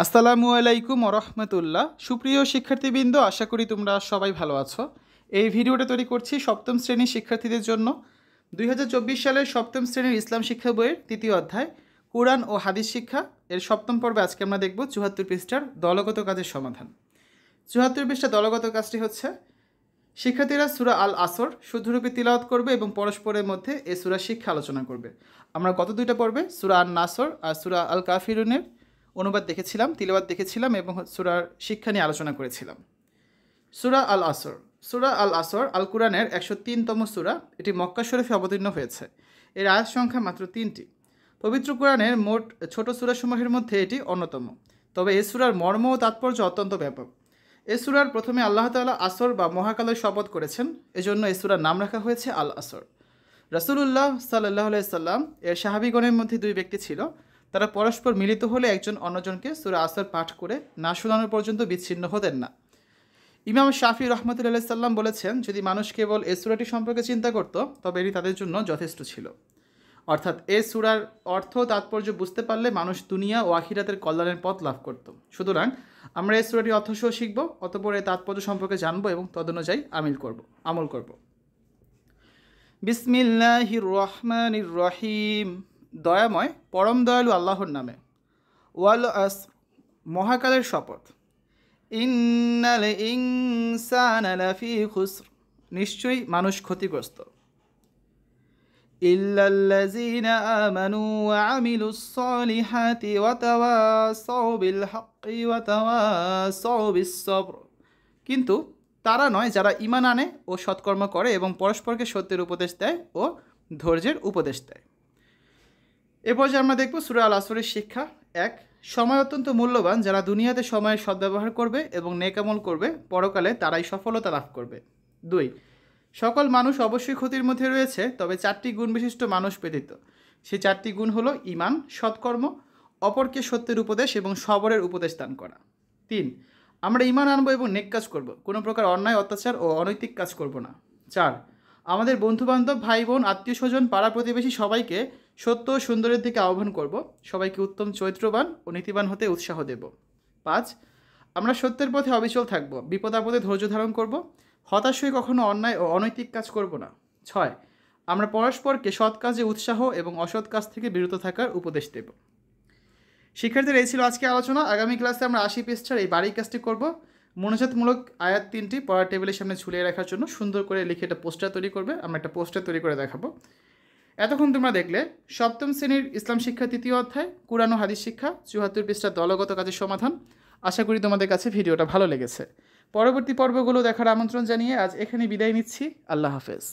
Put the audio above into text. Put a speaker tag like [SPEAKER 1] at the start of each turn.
[SPEAKER 1] আসসালামু আলাইকুম ওরহমতুল্লাহ। সুপ্রিয় শিক্ষার্থীবৃন্দ, আশা করি তোমরা সবাই ভালো আছো। এই ভিডিওটা তৈরি করছি সপ্তম শ্রেণীর শিক্ষার্থীদের জন্য। 2024 সালের সপ্তম শ্রেণীর ইসলাম শিক্ষা বইয়ের তৃতীয় অধ্যায় কুরআন ও হাদিস শিক্ষা এর সপ্তম পর্বে আজকে আমরা দেখব 74 পৃষ্ঠার দলগত কাজের সমাধান। 74 পৃষ্ঠার দলগত কাজটি হচ্ছে, শিক্ষার্থীরা সূরা আল আসর শুদ্ধরূপে তিলাওয়াত করবে এবং পরস্পরের মধ্যে এ সূরা শিক্ষা আলোচনা করবে। আমরা গত দুইটা পর্বে সূরা আন নাসর আর সূরা আল কাফিরুনের অনুবাদ দেখেছিলাম, তিলাওয়াত দেখেছিলাম এবং সূরার শিক্ষা নিয়ে আলোচনা করেছিলাম। সূরা আল আসর। সূরা আল আসর আল কুরআনের 103তম সূরা। এটি মক্কা শরীফে অবতীর্ণ হয়েছে। এর আয়াত সংখ্যা মাত্র 3টি। পবিত্র কোরআনের মোট ছোট সূরাসমূহের মধ্যে এটি অন্যতম। তবে এই সূরার মর্ম ও তাৎপর্য অত্যন্ত ব্যাপক। এই সূরার প্রথমে আল্লাহ তাআলা আসর বা মহাকালের শপথ করেছেন, এজন্য এই সূরার নাম রাখা হয়েছে আল আসর। রাসূলুল্লাহ সাল্লাল্লাহু আলাইহি সাল্লাম এর সাহাবীগণের মধ্যে দুই ব্যক্তি ছিল, তারা পরস্পর মিলিত হলে একজন অন্যজনকে সূরা আসর পাঠ করে না শোনানোর পর্যন্ত বিচ্ছিন্ন হতেন না। ইমাম শাফি রহমতুল্লাহ সাল্লাম বলেছেন, যদি মানুষ কেবল এই সূরাটি সম্পর্কে চিন্তা করত তবে এটি তাদের জন্য যথেষ্ট ছিল। অর্থাৎ এই সূরার অর্থ তাৎপর্য বুঝতে পারলে মানুষ দুনিয়া ও আখিরাতের কল্যাণের পথ লাভ করত। সুতরাং আমরা এই সূরাটির অর্থসহ শিখব, অতঃপর এই তাৎপর্য সম্পর্কে জানবো এবং তদনুযায়ী আমল করব। বিসমিল্লাহির রহমানির রহিম। দয়াময় পরম দয়ালু আল্লাহর নামে। ওয়াল আসর, মহাকালের শপথ। ইন্নাল ইনসানা লাফি খুসর, নিশ্চয়ই মানুষ ক্ষতিগ্রস্ত। ইল্লাল্লাযীনা আমানু ওয়া আমিলুস সালিহাতি ওয়া তাওয়াসাউ বিল হাক্কি ওয়া তাওয়াসাউ বিস সবর, কিন্তু তারা নয় যারা ঈমান আনে ও সৎকর্ম করে এবং পরস্পরকে সত্যের উপদেশ দেয় ও ধৈর্যের উপদেশ দেয়। এ পর্যায়ে আমরা দেখব সূরা আল আসরের শিক্ষা। 1. সময় অত্যন্ত মূল্যবান। যারা দুনিয়াতে সময়ের সদ্ব্যবহার করবে এবং নেক আমল করবে, পরকালে তারাই সফলতা লাভ করবে। 2. সকল মানুষ অবশ্যই ক্ষতির মধ্যে রয়েছে, তবে 4টি গুণ বিশিষ্ট মানুষ ব্যতীত। সেই 4টি গুণ হলো ঈমান, সৎকর্ম, অপরকে সত্যের উপদেশ এবং সবরের উপদেশ দান করা। 3. আমরা ঈমান আনবো এবং নেক কাজ করব, কোনো প্রকার অন্যায়, অত্যাচার ও অনৈতিক কাজ করব না। 4. আমাদের বন্ধুবান্ধব, ভাই বোন, আত্মীয় স্বজন, পাড়া প্রতিবেশী সবাইকে সত্য ও সুন্দরের দিকে আহ্বান করব, সবাইকে উত্তম চরিত্রবান ও নীতিবান হতে উৎসাহ দেব। 5. আমরা সত্যের পথে অবিচল থাকব, বিপদ আপদে ধৈর্য ধারণ করব, হতাশ হয়ে কখনো অন্যায় ও অনৈতিক কাজ করব না। 6. আমরা পরস্পরকে সৎ কাজে উৎসাহ এবং অসৎ কাজ থেকে বিরত থাকার উপদেশ দেব। শিক্ষার্থীরা, এই ছিল আজকে আলোচনা। আগামী ক্লাসে আমরা 80 পৃষ্ঠার এই বাড়ির কাজটি করব। মনোজাতমূলক আয়াত 3টি পড়ার টেবিলের সামনে ঝুলিয়ে রাখার জন্য সুন্দর করে লিখে একটা পোস্টার তৈরি করবে। আমরা একটা পোস্টার তৈরি করে দেখাবো। এতক্ষণ তোমরা দেখলে সপ্তম শ্রেণীর ইসলাম শিক্ষা তৃতীয় অধ্যায় কুরআন ও হাদিস শিক্ষা 74 পৃষ্ঠার দলগত কাজের সমাধান। আশা করি তোমাদের কাছে ভিডিওটা ভালো লেগেছে। পরবর্তী পর্বগুলো দেখার আমন্ত্রণ জানিয়ে আজ এখানে বিদায় নিচ্ছি। আল্লাহ হাফেজ।